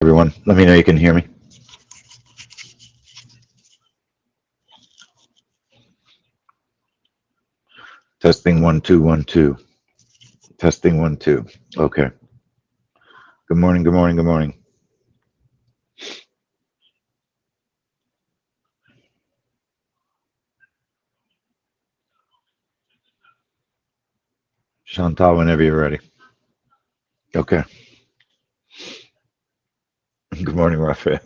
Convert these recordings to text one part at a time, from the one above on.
everyone. Let me know you can hear me. Testing 1 2 1 2. Testing 1 2. Okay. Good morning. Good morning. Good morning. Chantal, whenever you're ready. Okay. Good morning, Raphael.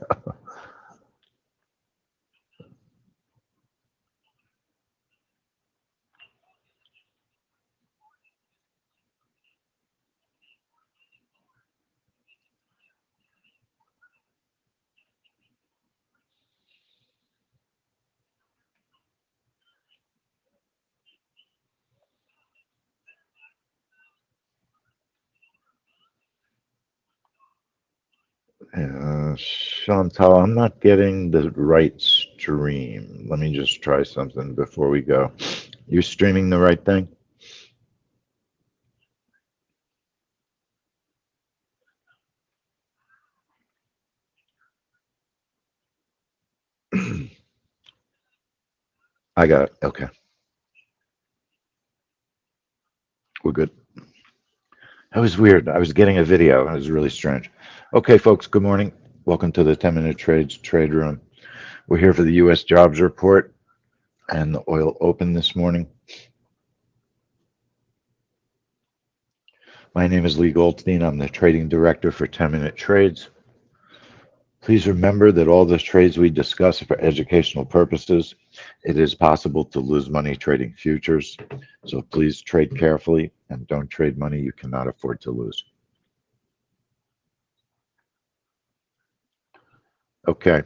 Chantal, I'm not getting the right stream. Let me just try something before we go. You're streaming the right thing? I got it. Okay. We're good. That was weird. I was getting a video. It was really strange. Okay, folks, good morning. Welcome to the 10-Minute Trades Trade Room. We're here for the U.S. jobs report and the oil open this morning. My name is Lee Goldstein. I'm the trading director for 10-Minute Trades. Please remember that all the trades we discuss are for educational purposes. It is possible to lose money trading futures, so please trade carefully and don't trade money you cannot afford to lose. Okay,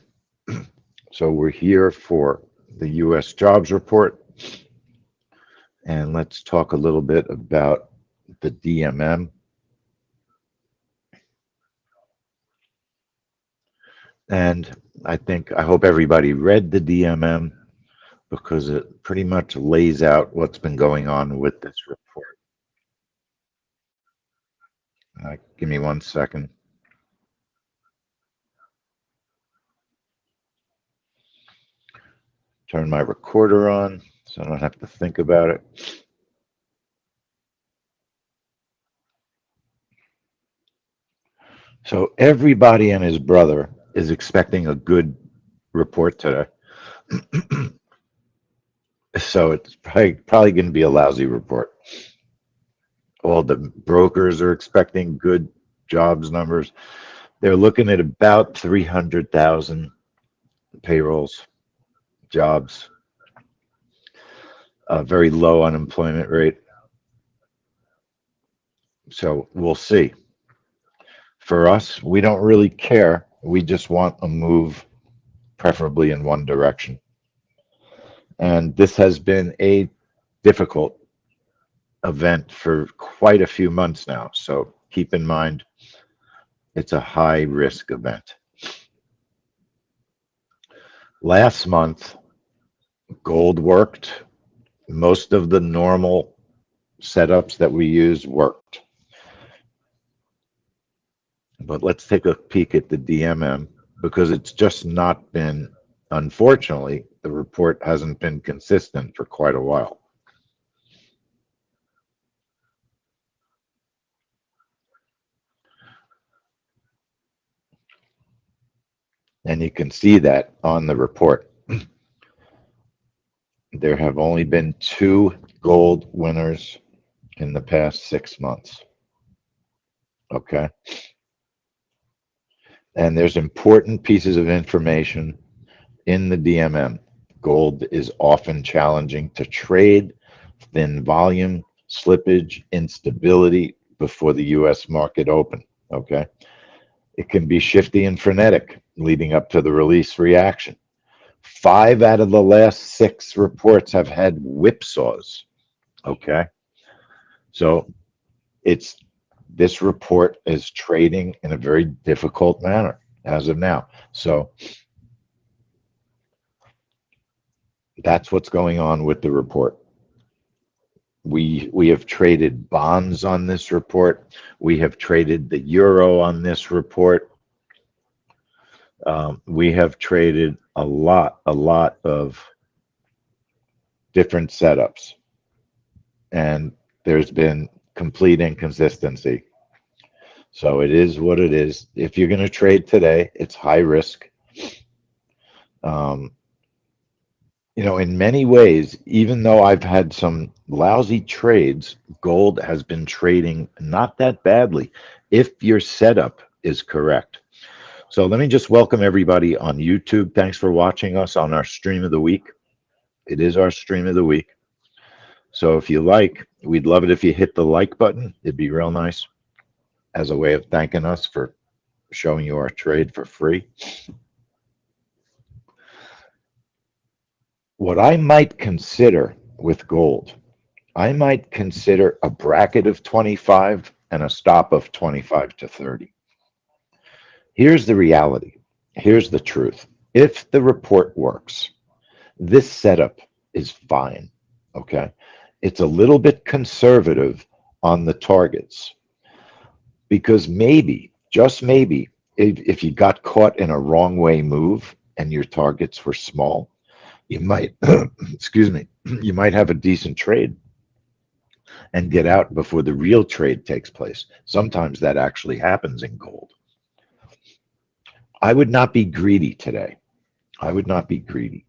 so we're here for the U.S. jobs report, and let's talk a little bit about the DMM. And I hope everybody read the DMM because it pretty much lays out what's been going on with this report. Give me 1 second. Turn my recorder on so I don't have to think about it. So everybody and his brother is expecting a good report today. So it's probably going to be a lousy report. All the brokers are expecting good jobs numbers. They're looking at about 300,000 payrolls, jobs, a very low unemployment rate. So we'll see. For us, we don't really care. We just want a move, preferably in one direction. And this has been a difficult event for quite a few months now. So keep in mind, it's a high risk event. Last month, gold worked. Most of the normal setups that we use worked. But let's take a peek at the DMM because it's just not been, unfortunately, the report hasn't been consistent for quite a while. And you can see that on the report. There have only been 2 gold winners in the past 6 months. Okay. And there's important pieces of information in the DMM. Gold is often challenging to trade, thin volume, slippage, instability before the US market open. Okay. It can be shifty and frenetic leading up to the release reaction. 5 out of the last 6 reports have had whipsaws. Okay. So this report is trading in a very difficult manner as of now. So that's what's going on with the report. We have traded bonds on this report. We have traded the euro on this report. We have traded a lot of different setups, and there's been complete inconsistency. So it is what it is. If you're going to trade today, it's high risk. Um, in many ways, even though I've had some lousy trades, gold has been trading not that badly if your setup is correct. So let me just welcome everybody on YouTube. Thanks for watching us on our stream of the week. It is our stream of the week. So if you like, we'd love it if you hit the like button. It'd be real nice as a way of thanking us for showing you our trade for free. What I might consider with gold, I might consider a bracket of 25 and a stop of 25 to 30. Here's the reality. Here's the truth. If the report works, this setup is fine. Okay. It's a little bit conservative on the targets because maybe, just maybe, if you got caught in a wrong way move and your targets were small, you might, excuse me, you might have a decent trade and get out before the real trade takes place. Sometimes that actually happens in gold. I would not be greedy today. I would not be greedy.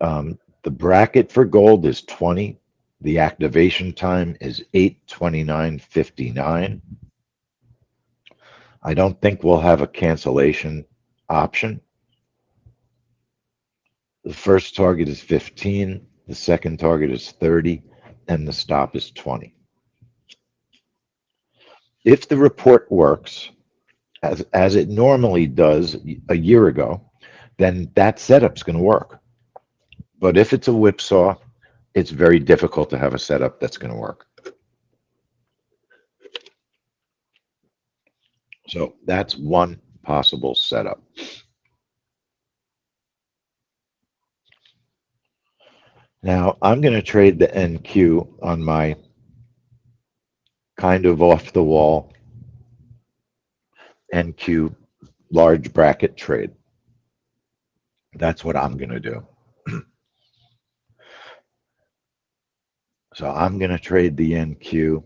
The bracket for gold is 20. The activation time is 8:29:59. I don't think we'll have a cancellation option. The first target is 15, the second target is 30, and the stop is 20. If the report works, as it normally does a year ago, then that setup's going to work. But if it's a whipsaw, it's very difficult to have a setup that's going to work. So that's one possible setup. Now I'm going to trade the NQ on my kind of off the wall NQ large bracket trade. That's what I'm going to do. So I'm going to trade the NQ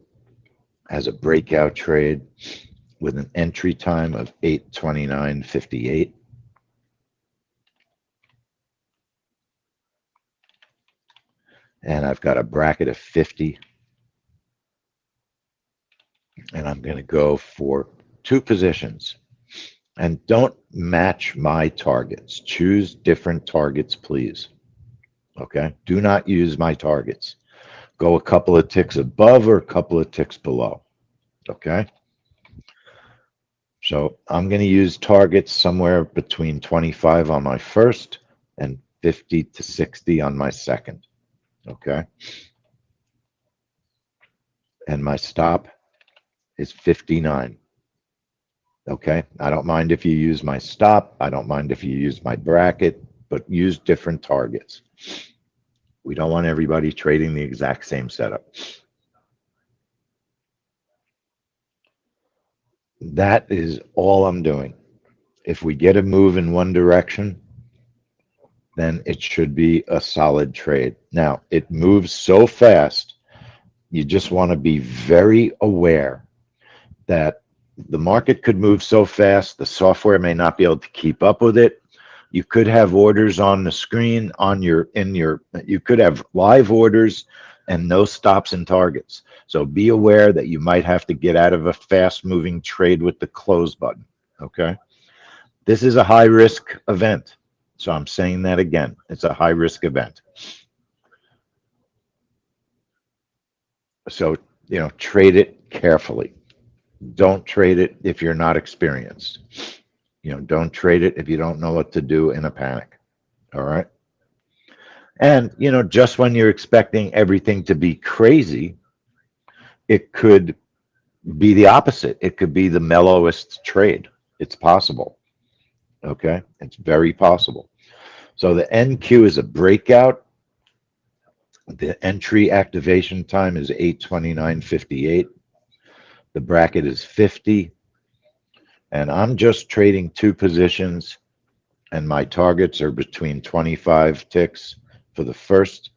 as a breakout trade with an entry time of 8:29:58. And I've got a bracket of 50. And I'm going to go for two positions. And don't match my targets. Choose different targets, please. Okay? Do not use my targets. Go a couple of ticks above or a couple of ticks below. Okay? So I'm going to use targets somewhere between 25 on my first and 50 to 60 on my second. Okay? And my stop is 59. Okay? I don't mind if you use my stop. I don't mind if you use my bracket, but use different targets. We don't want everybody trading the exact same setup. That is all I'm doing. If we get a move in one direction, then it should be a solid trade. Now, it moves so fast, you just want to be very aware that the market could move so fast, the software may not be able to keep up with it. You could have orders on the screen you could have live orders and no stops and targets. So be aware that you might have to get out of a fast moving trade with the close button. Okay. This is a high risk event. So I'm saying that again. It's a high risk event. So, trade it carefully. Don't trade it if you're not experienced. Don't trade it if you don't know what to do in a panic. All right. And, just when you're expecting everything to be crazy, it could be the opposite. It could be the mellowest trade. It's possible. Okay. It's very possible. So the NQ is a breakout. The entry activation time is 8:29:58. The bracket is 50. And I'm just trading two positions, and my targets are between 25 ticks for the first,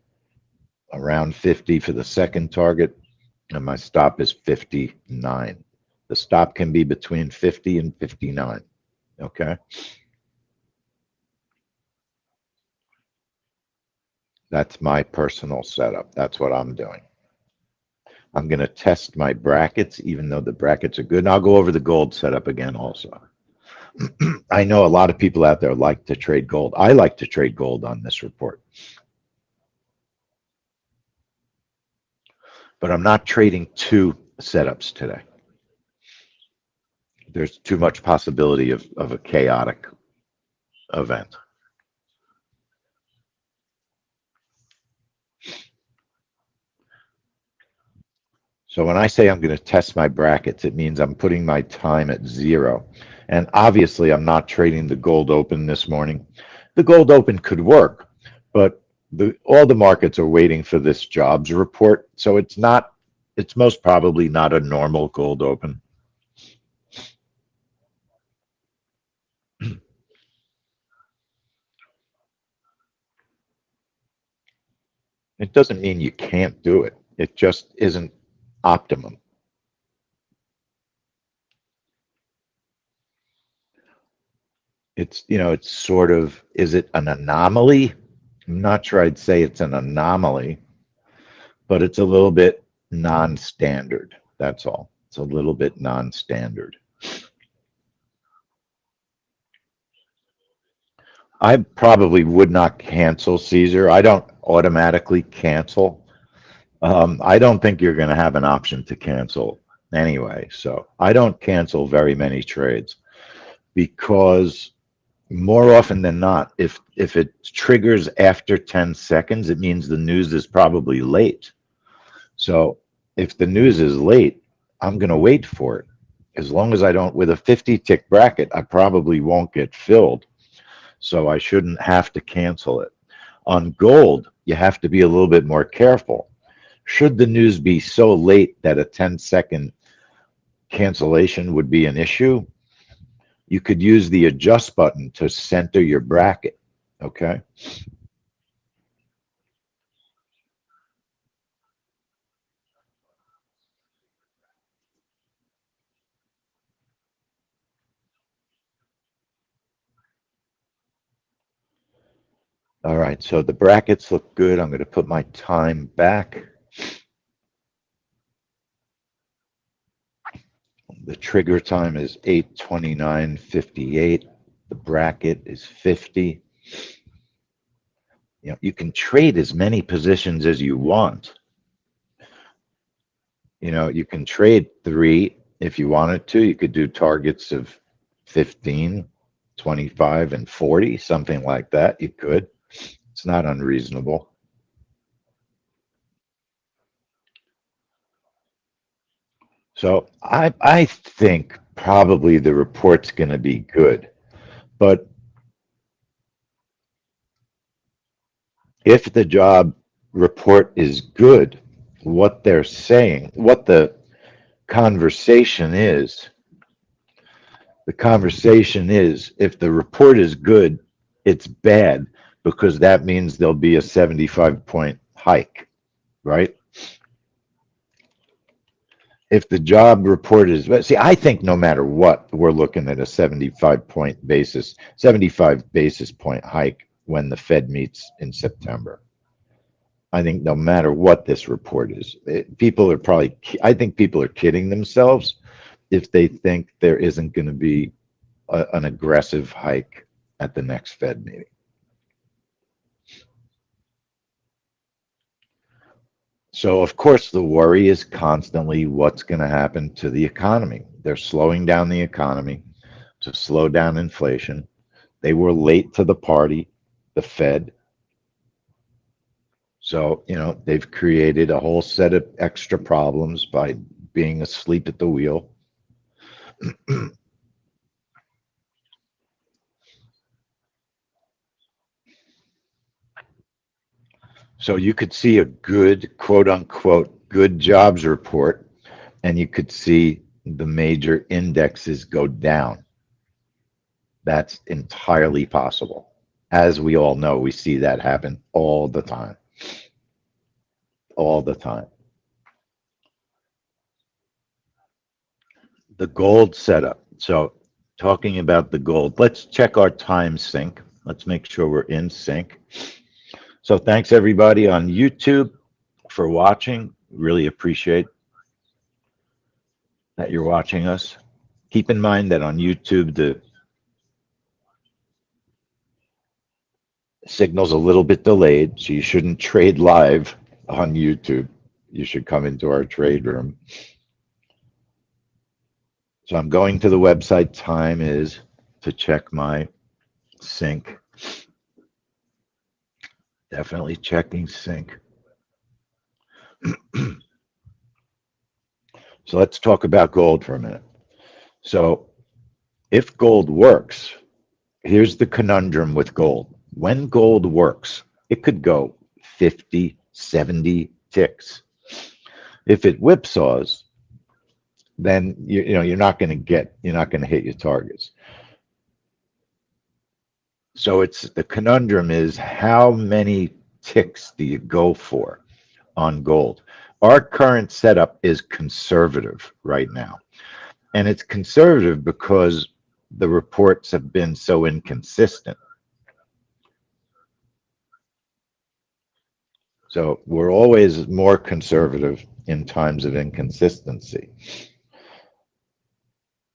around 50 for the second target, and my stop is 59. The stop can be between 50 and 59. Okay. That's my personal setup. That's what I'm doing. I'm going to test my brackets, even though the brackets are good. And I'll go over the gold setup again also. I know a lot of people out there like to trade gold. I like to trade gold on this report, but I'm not trading two setups today. There's too much possibility of a chaotic event. So when I say I'm going to test my brackets, it means I'm putting my time at 0. And obviously, I'm not trading the gold open this morning. The gold open could work, but all the markets are waiting for this jobs report. So it's most probably not a normal gold open. It doesn't mean you can't do it. It just isn't optimum. It's sort of, is it an anomaly? I'm not sure I'd say it's an anomaly, but it's a little bit non-standard. That's all. It's a little bit non-standard. I probably would not cancel Caesar. I don't automatically cancel. I don't think you're going to have an option to cancel anyway. So I don't cancel very many trades because more often than not, if it triggers after 10 seconds, it means the news is probably late. So if the news is late, I'm going to wait for it. As long as I don't, with a 50 tick bracket, I probably won't get filled. So I shouldn't have to cancel it. On gold, you have to be a little bit more careful. Should the news be so late that a 10-second cancellation would be an issue, you could use the adjust button to center your bracket. Okay. All right. So the brackets look good. I'm going to put my time back. The trigger time is 8:29:58. The bracket is 50. You can trade as many positions as you want. You can trade 3 if you wanted to. You could do targets of 15, 25, and 40, something like that. You could. It's not unreasonable. So I think probably the report's going to be good. But if the job report is good, what they're saying, what conversation is, the conversation is if the report is good, it's bad because that means there'll be a 75-point hike, right? If the job report is, see, I think no matter what, we're looking at a 75 basis point hike when the Fed meets in September. I think no matter what this report is, people are probably, I think people are kidding themselves if they think there isn't going to be an aggressive hike at the next Fed meeting. So, of course, the worry is constantly what's going to happen to the economy. They're slowing down the economy to slow down inflation. They were late to the party, the Fed. So, they've created a whole set of extra problems by being asleep at the wheel. So you could see a good, quote unquote, good jobs report, and you could see the major indexes go down. That's entirely possible. As we all know, we see that happen all the time, all the time. The gold setup. So, talking about the gold, let's check our time sync. Let's make sure we're in sync. So, thanks everybody on YouTube for watching. Really appreciate that you're watching us. Keep in mind that on YouTube, the signal's a little bit delayed, so you shouldn't trade live on YouTube. You should come into our trade room. So I'm going to the website. Time is to check my sync. Definitely checking sync. So let's talk about gold for a minute. So if gold works, here's the conundrum with gold. When gold works, it could go 50, 70 ticks. If it whipsaws, then you're not going to hit your targets. So it's the conundrum is how many ticks do you go for on gold? Our current setup is conservative right now. And it's conservative because the reports have been so inconsistent. So we're always more conservative in times of inconsistency.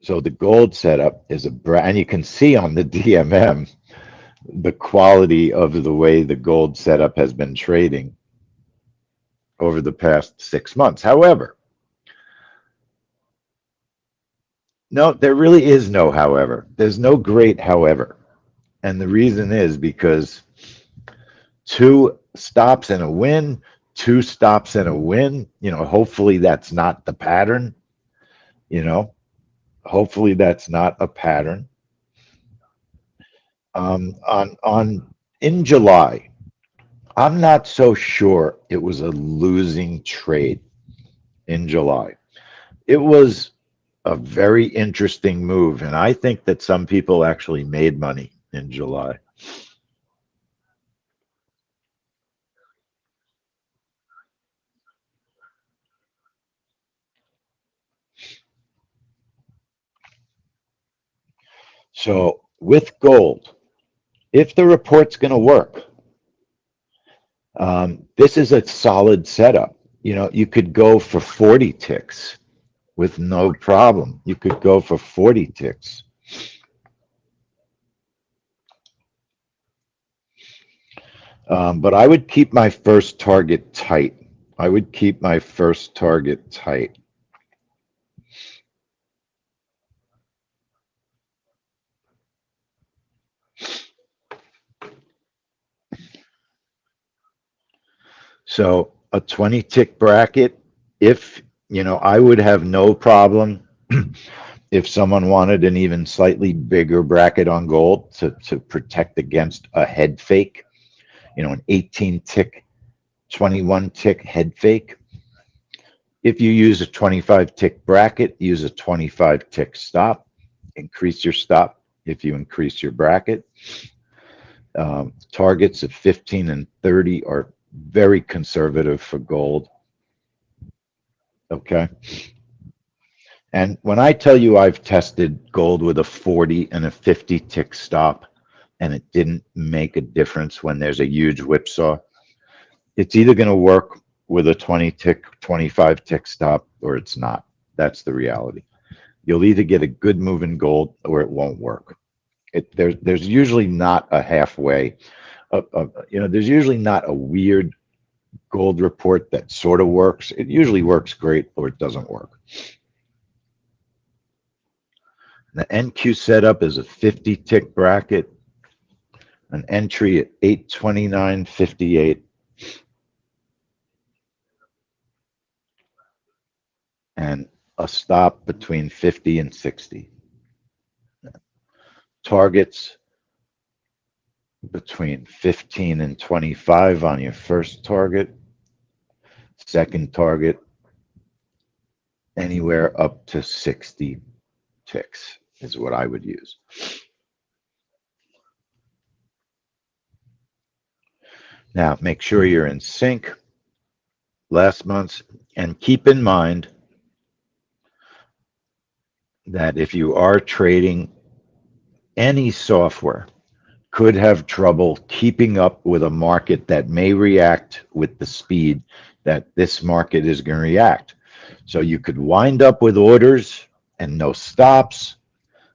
So the gold setup is and you can see on the DMM the quality of the way the gold setup has been trading over the past 6 months. However, no, there really is no however. There's no great however. And the reason is because 2 stops and a win, 2 stops and a win, hopefully that's not the pattern, hopefully that's not a pattern. On in July, I'm not so sure it was a losing trade in July. It was a very interesting move, and I think that some people actually made money in July. So with gold, if the report's going to work, this is a solid setup. You could go for 40 ticks with no problem. You could go for 40 ticks. But I would keep my first target tight. I would keep my first target tight. So a 20 tick bracket, if, I would have no problem if someone wanted an even slightly bigger bracket on gold to protect against a head fake, an 18 tick, 21 tick head fake. If you use a 25 tick bracket, use a 25 tick stop, increase your stop if you increase your bracket. Targets of 15 and 30 are very conservative for gold. Okay. And when I tell you I've tested gold with a 40 and a 50 tick stop, and it didn't make a difference when there's a huge whipsaw, it's either going to work with a 20 tick, 25 tick stop, or it's not. That's the reality. You'll either get a good move in gold or it won't work. There's usually not a halfway. There's usually not a weird gold report that sort of works. It usually works great or it doesn't work. The NQ setup is a 50 tick bracket, an entry at 829.58, and a stop between 50 and 60. Targets between 15 and 25 on your first target. Second target anywhere up to 60 ticks is what I would use. Now, make sure you're in sync last month's, and keep in mind that if you are trading, any software could have trouble keeping up with a market that may react with the speed that this market is going to react. So you could wind up with orders and no stops.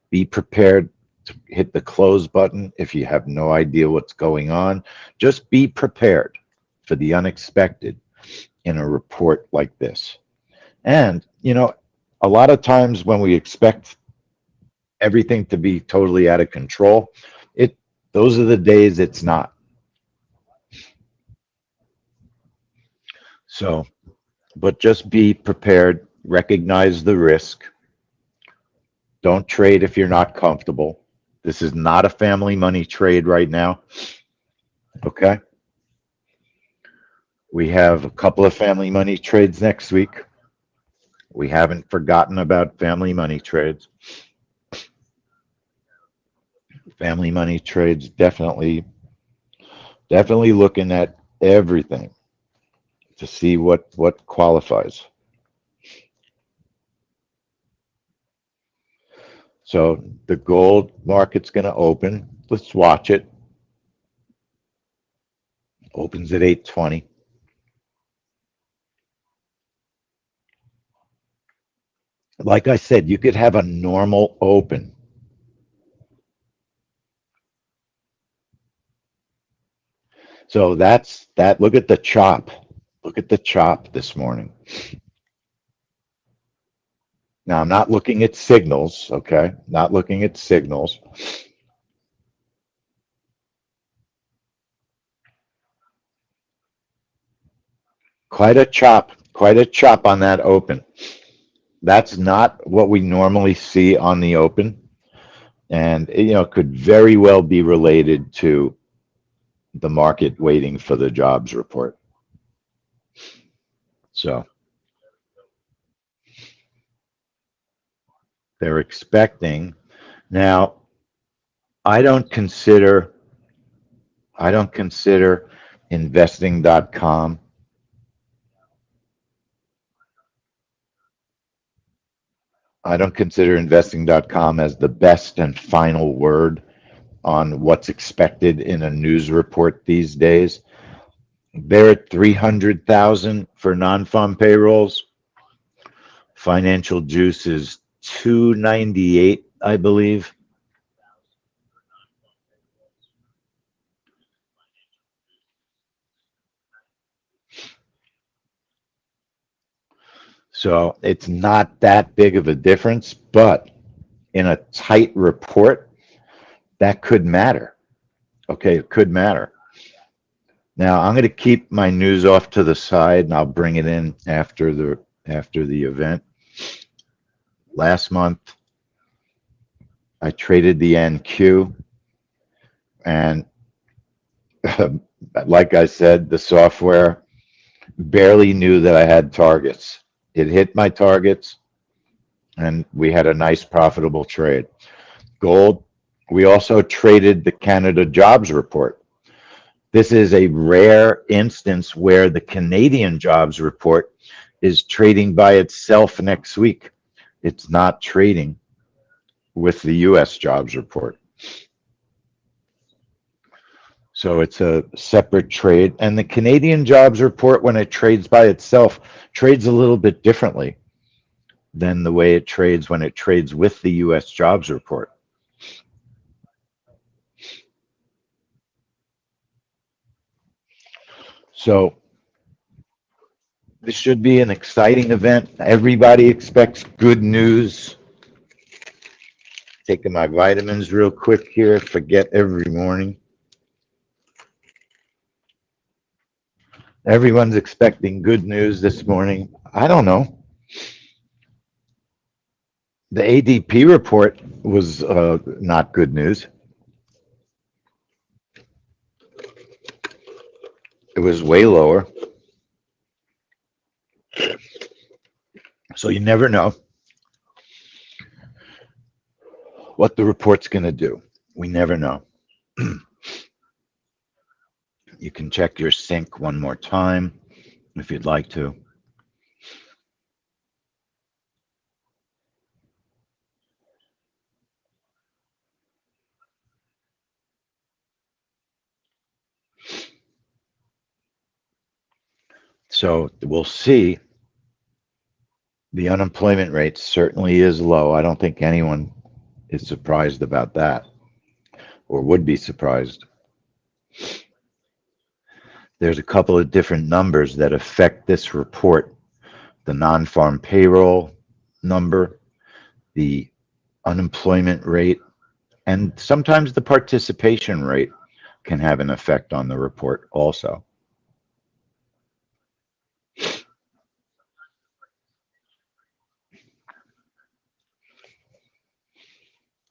Be prepared to hit the close button if you have no idea what's going on. Just be prepared for the unexpected in a report like this. And, a lot of times when we expect everything to be totally out of control, it those are the days it's not. So, but just be prepared, recognize the risk. Don't trade if you're not comfortable. This is not a family money trade right now. Okay. We have a couple of family money trades next week. We haven't forgotten about family money trades. Family money trades definitely looking at everything to see what qualifies. So the gold market's going to open. Let's watch it. Opens at 820. Like I said, you could have a normal open. So that's that. Look at the chop. Look at the chop this morning. Now, I'm not looking at signals, okay? Not looking at signals. Quite a chop on that open. That's not what we normally see on the open. And, could very well be related to the market waiting for the jobs report. So they're expecting. Now, I don't consider I don't consider investing.com. I don't consider investing.com as the best and final word on what's expected in a news report these days. They're at 300,000 for non-farm payrolls. Financial juice is 298, I believe. So it's not that big of a difference, but in a tight report, that could matter. Okay, it could matter. Now I'm going to keep my news off to the side and I'll bring it in after the event. Last month, I traded the NQ, and like I said, the software barely knew that I had targets. It hit my targets, and we had a nice profitable trade. Gold, we also traded the Canada jobs report. This is a rare instance where the Canadian jobs report is trading by itself next week. It's not trading with the US jobs report. So it's a separate trade. And the Canadian jobs report, when it trades by itself, trades a little bit differently than the way it trades when it trades with the US jobs report. So this should be an exciting event. Everybody expects good news. Taking my vitamins real quick here. Forget every morning. Everyone's expecting good news this morning. I don't know. The ADP report was not good news. It was way lower. So you never know what the report's going to do. We never know. You can check your sync one more time if you'd like to. So we'll see. The unemployment rate certainly is low. I don't think anyone is surprised about that or would be surprised. There's a couple of different numbers that affect this report: the non-farm payroll number, the unemployment rate, and sometimes the participation rate can have an effect on the report also.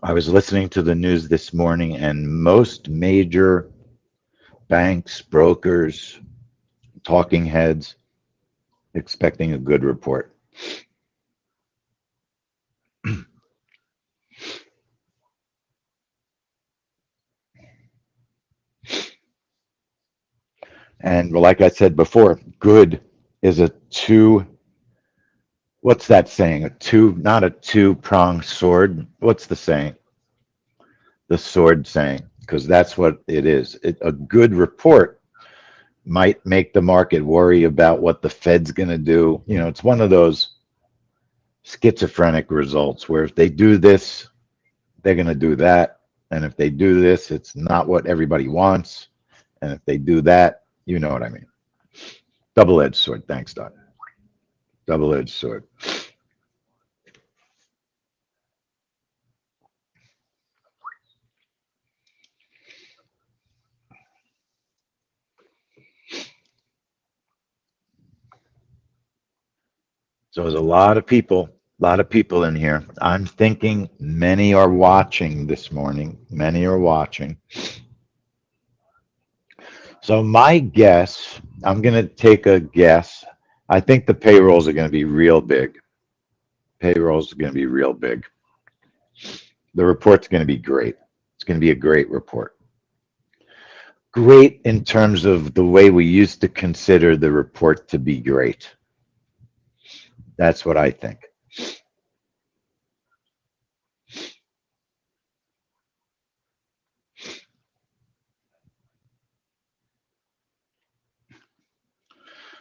I was listening to the news this morning, and most major banks, brokers, talking heads expecting a good report. And like I said before, good is a two, what's that saying? A two, not a two-pronged sword. What's the saying? The sword saying, because that's what it is. A good report might make the market worry about what the Fed's going to do. You know, it's one of those schizophrenic results where if they do this, they're going to do that. And if they do this, it's not what everybody wants. And if they do that, you know what I mean. Double-edged sword. Thanks, Doc. Double-edged sword. So there's a lot of people in here. I'm thinking many are watching this morning. Many are watching. So my guess, I'm going to take a guess. I think the payrolls are going to be real big. Payrolls are going to be real big. The report's going to be great. It's going to be a great report. Great in terms of the way we used to consider the report to be great. That's what I think.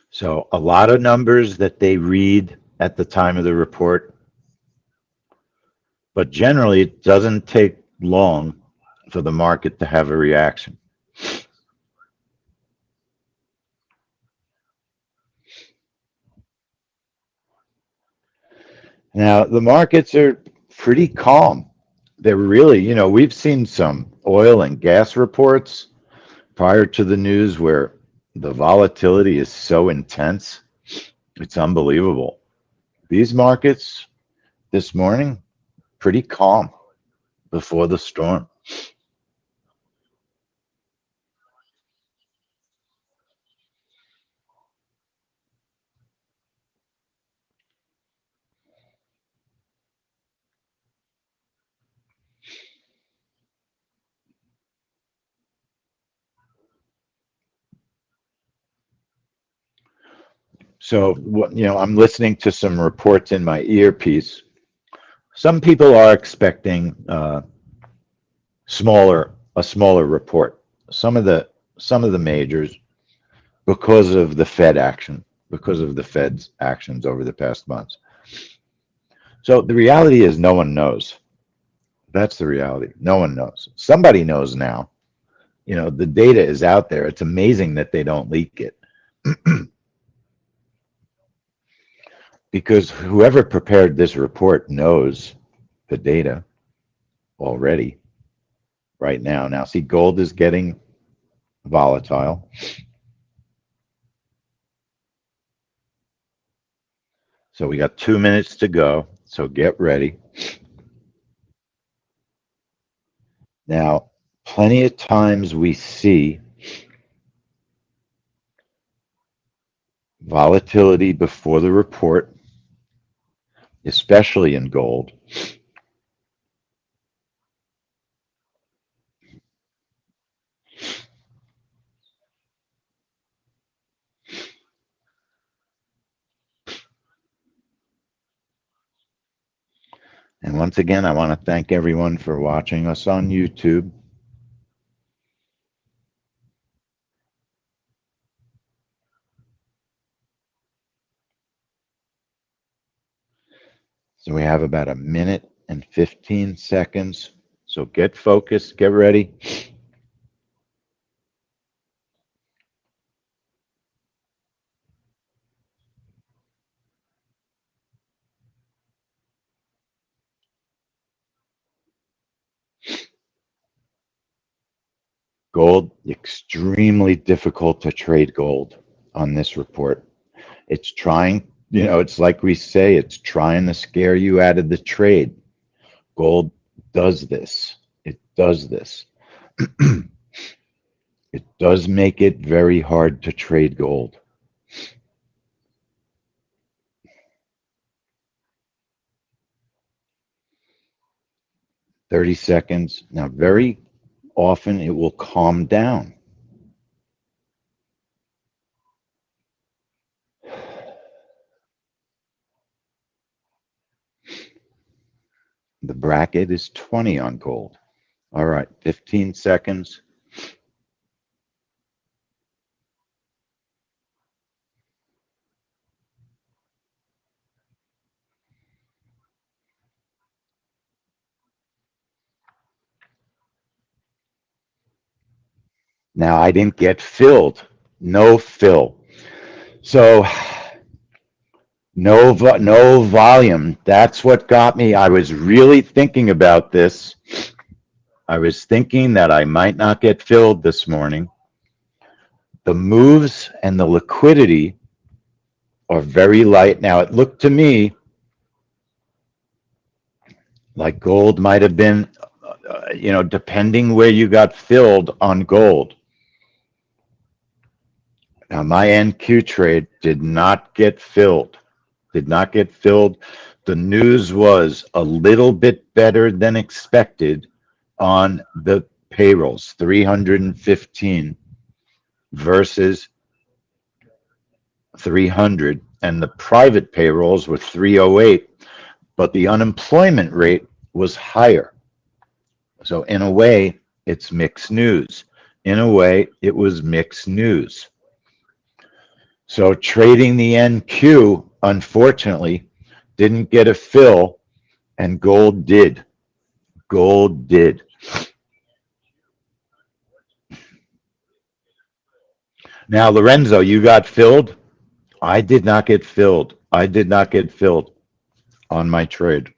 So a lot of numbers that they read at the time of the report, but generally it doesn't take long for the market to have a reaction. Now, the markets are pretty calm. They're really, you know, we've seen some oil and gas reports prior to the news where the volatility is so intense. It's unbelievable. These markets this morning, pretty calm before the storm. So, you know, I'm listening to some reports in my earpiece. Some people are expecting a smaller report. Some of the majors, because of the Fed action, because of the Fed's actions over the past months. So the reality is, no one knows. That's the reality. No one knows. Somebody knows now. You know, the data is out there. It's amazing that they don't leak it. Because whoever prepared this report knows the data already right now. Now, see, gold is getting volatile. So we got 2 minutes to go. So get ready. Now, plenty of times we see volatility before the report. especially in gold. And once again, I want to thank everyone for watching us on YouTube. So we have about a minute and 15 seconds. So get focused, get ready. Gold, extremely difficult to trade gold on this report. It's trying, it's like we say, it's trying to scare you out of the trade. Gold does this. It does this. It does make it very hard to trade gold. Thirty seconds. Now, very often it will calm down. The bracket is 20 on gold. All right, 15 seconds. Now, I didn't get filled. No fill. So, no volume. That's what got me. I was really thinking about this. I was thinking that I might not get filled this morning. The moves and the liquidity are very light. Now, it looked to me like gold might have been, depending where you got filled on gold. Now, my NQ trade did not get filled. Did not get filled. The news was a little bit better than expected on the payrolls, 315 versus 300, and the private payrolls were 308, but the unemployment rate was higher. So in a way, it's mixed news. In a way, it was mixed news. So trading the NQ, unfortunately, didn't get a fill, and gold did. Gold did. Now, Lorenzo, you got filled? I did not get filled. I did not get filled on my trade.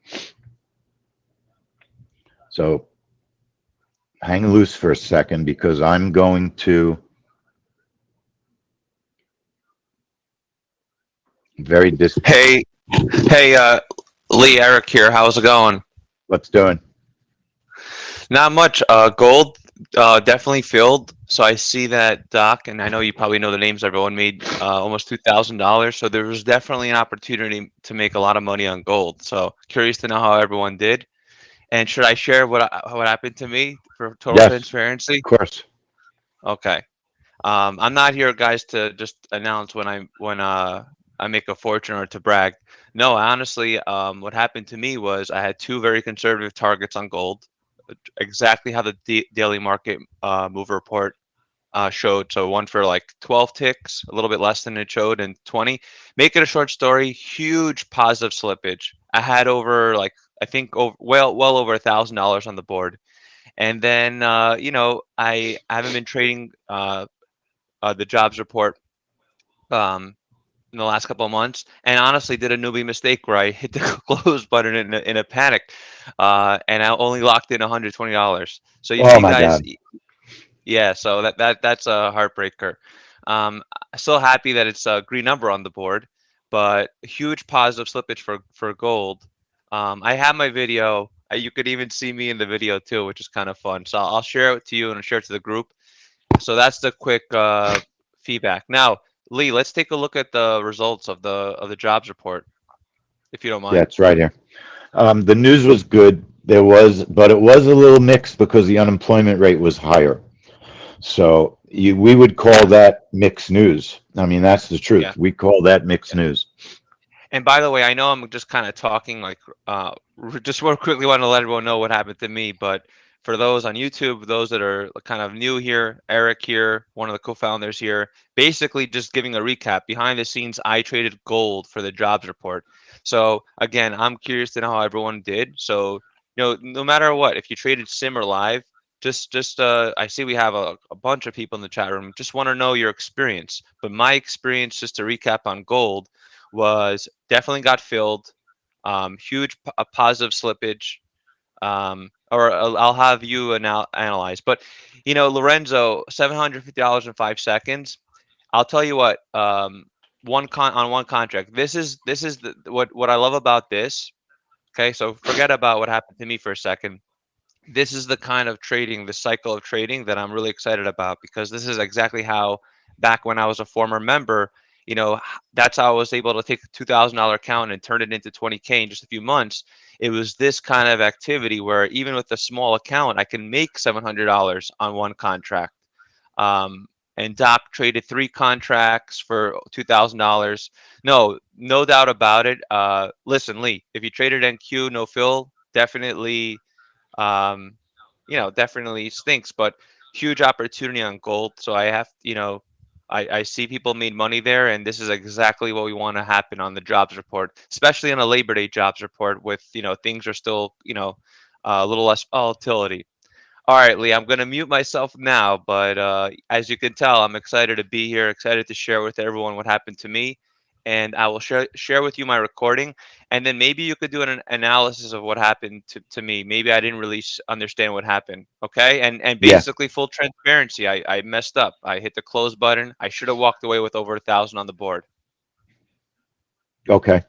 So hang loose for a second because I'm going to very dis. Hey, hey, Lee, Eric here. How's it going? What's doing? Not much. Gold, definitely filled. So I see that Doc, and I know you probably know the names. Everyone made almost $2,000. So there was definitely an opportunity to make a lot of money on gold. So curious to know how everyone did. And should I share what happened to me for total Yes, transparency? of course. Okay. I'm not here, guys, to just announce when I make a fortune or to brag. No, honestly, what happened to me was I had two very conservative targets on gold, exactly how the daily market move report showed. So one for like 12 ticks, a little bit less than it showed, and 20. Make it a short story, huge positive slippage. I had over like I think over well over $1,000 on the board, and then I haven't been trading the jobs report um, in the last couple of months, and honestly did a newbie mistake where I hit the close button in a panic, and I only locked in $120. So Oh you my guys, God. yeah, so that's a heartbreaker. Still happy that it's a green number on the board, but huge positive slippage for gold. I have my video. You could even see me in the video too, which is kind of fun. So I'll share it to you and I'll share it to the group. So that's the quick feedback. Now, Lee, let's take a look at the results of the jobs report. if you don't Yeah, mind. it's right here. The news was good. But it was a little mixed because the unemployment rate was higher. So we would call that mixed news. I mean, that's the Yeah. truth. We call that mixed Yeah. news. And by the way, I know I'm just kind of talking like just real quickly want to let everyone know what happened to me, but for those on YouTube, those that are kind of new here, Eric here, one of the co-founders here, basically just giving a recap. Behind the scenes, I traded gold for the jobs report. So again, I'm curious to know how everyone did. So, no matter what, if you traded sim or live, just I see we have a bunch of people in the chat room. Just want to know your experience. But my experience, just to recap on gold, was definitely got filled. Huge a positive slippage. Or I'll have you analyze. But Lorenzo, $750 in 5 seconds. I'll tell you what. On one contract. This is what I love about this. Okay, so forget about what happened to me for a second. This is the kind of trading, the cycle of trading that I'm really excited about, because this is exactly how, back when I was a former member, that's how I was able to take a $2,000 account and turn it into 20K in just a few months. It was this kind of activity where even with a small account, I can make $700 on one contract. Um, and Doc traded 3 contracts for $2,000. No doubt about it. Listen, Lee, if you traded NQ, no fill, definitely um, definitely stinks, but huge opportunity on gold. So I see people made money there, and this is exactly what we want to happen on the jobs report, especially on a Labor Day jobs report with, things are still, a little less volatility. All right, Lee, I'm going to mute myself now, but as you can tell, I'm excited to be here, excited to share with everyone what happened to me, and I will share with you my recording, and then maybe you could do an analysis of what happened to me. Maybe I didn't really understand what happened, okay? And Yeah. basically full transparency, I messed up. I hit the close button. I should have walked away with over 1,000 on the board. Okay.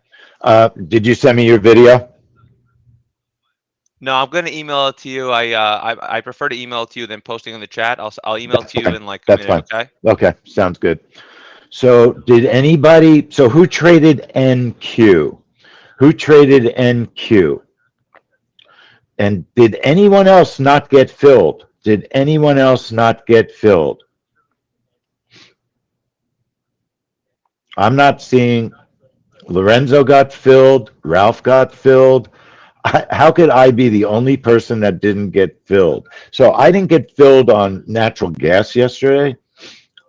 Did you send me your video? No, I'm going to email it to you. I prefer to email it to you than posting in the chat. I'll email it That's to you fine. in like a That's minute, fine. okay? Okay. Sounds good. So who traded NQ? Who traded NQ? And did anyone else not get filled? Did anyone else not get filled? I'm not seeing. Lorenzo got filled. Ralph got filled. How could I be the only person that didn't get filled? So I didn't get filled on natural gas yesterday.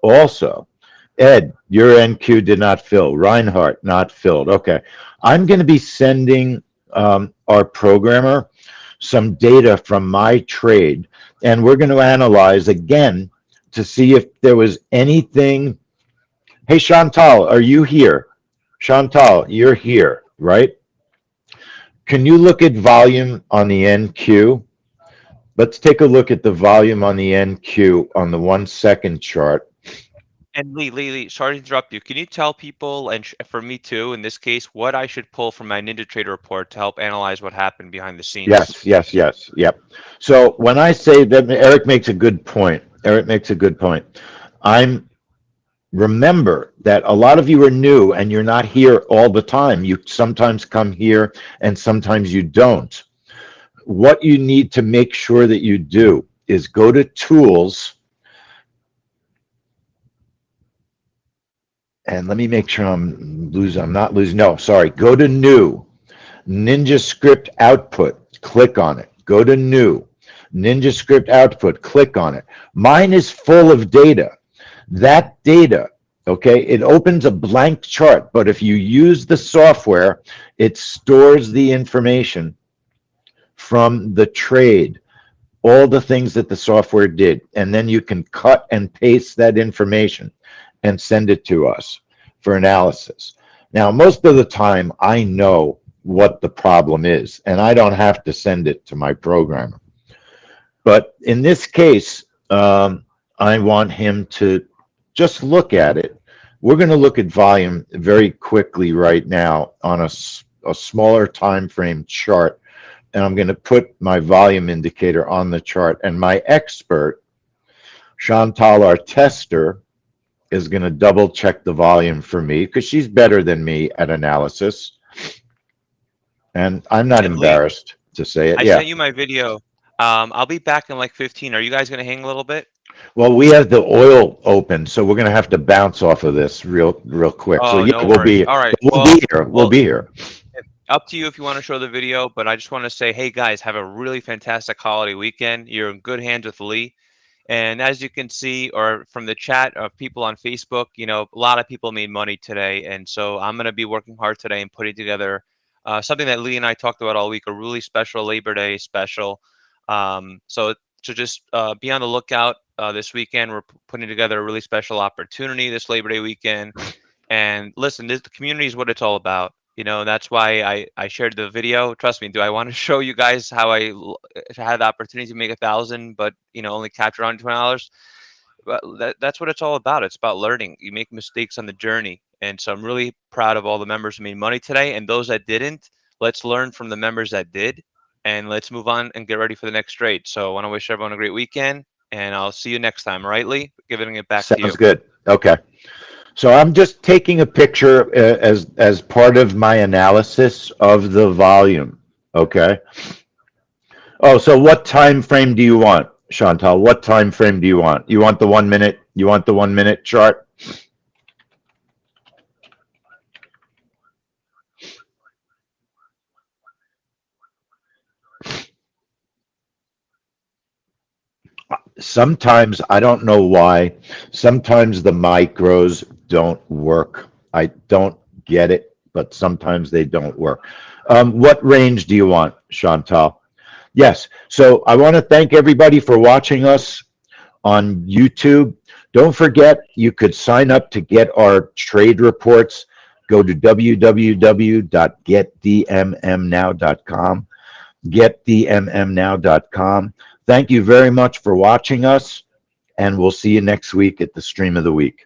Also, Ed, your NQ did not fill. Reinhardt, not filled. Okay. I'm going to be sending our programmer some data from my trade, and we're going to analyze again to see if there was anything. Hey, Chantal, are you here? Chantal, you're here, right? Can you look at volume on the NQ? Let's take a look at the volume on the NQ on the 1 second chart. And Lee, sorry to interrupt you. Can you tell people, and for me too, in this case, what I should pull from my Ninja Trader report to help analyze what happened behind the scenes? Yes. Yep. So when I say that, Eric makes a good point. Eric makes a good point. I'm remember that a lot of you are new and you're not here all the time. You sometimes come here and sometimes you don't. What you need to make sure that you do is go to tools, and let me make sure I'm not losing. No, sorry. Go to new. Ninja Script output. Click on it. Go to new. Ninja Script output. Click on it. Mine is full of data. That data, okay, it opens a blank chart, but if you use the software, it stores the information from the trade, all the things that the software did, and then you can cut and paste that information and send it to us for analysis. Now, most of the time, I know what the problem is, and I don't have to send it to my programmer. But in this case, I want him to just look at it. We're going to look at volume very quickly right now on a smaller time frame chart, and I'm going to put my volume indicator on the chart, and my expert, Chantal, our tester, is going to double check the volume for me because she's better than me at analysis. And I'm not And Lee, embarrassed to say it. I Yeah. sent you my video. I'll be back in like 15. Are you guys gonna hang a little bit? Well, we have the oil open, so we're gonna have to bounce off of this real quick. So Oh, yeah, no worries. All right. we'll be here. We'll Well, be here. up to you if you want to show the video, but I just want to say, hey guys, have a really fantastic holiday weekend. You're in good hands with Lee. And as you can see, or from the chat of people on Facebook, a lot of people made money today. And so I'm going to be working hard today and putting together something that Lee and I talked about all week, a really special Labor Day special. So just be on the lookout this weekend. We're putting together a really special opportunity this Labor Day weekend. And listen, the community is what it's all about. That's why I shared the video. Trust me, do I want to show you guys how had the opportunity to make 1,000, but only capture $120? But that's what it's all about. It's about learning. You make mistakes on the journey, and so I'm really proud of all the members who made money today, and those that didn't. Let's learn from the members that did, and let's move on and get ready for the next trade. So I want to wish everyone a great weekend, and I'll see you next time. All right, Lee? Giving it back to Sounds you. good. Okay. So I'm just taking a picture as part of my analysis of the volume. Okay. Oh, so what time frame do you want, Chantal? What time frame do you want? You want the 1 minute? You want the 1 minute chart? Sometimes I don't know why. Sometimes the micros don't work. I don't get it, but sometimes they don't work. What range do you want, Chantal? Yes. So I want to thank everybody for watching us on YouTube. Don't forget, you could sign up to get our trade reports. Go to www.getdmmnow.com, getdmmnow.com. Thank you very much for watching us, and we'll see you next week at the Stream of the Week.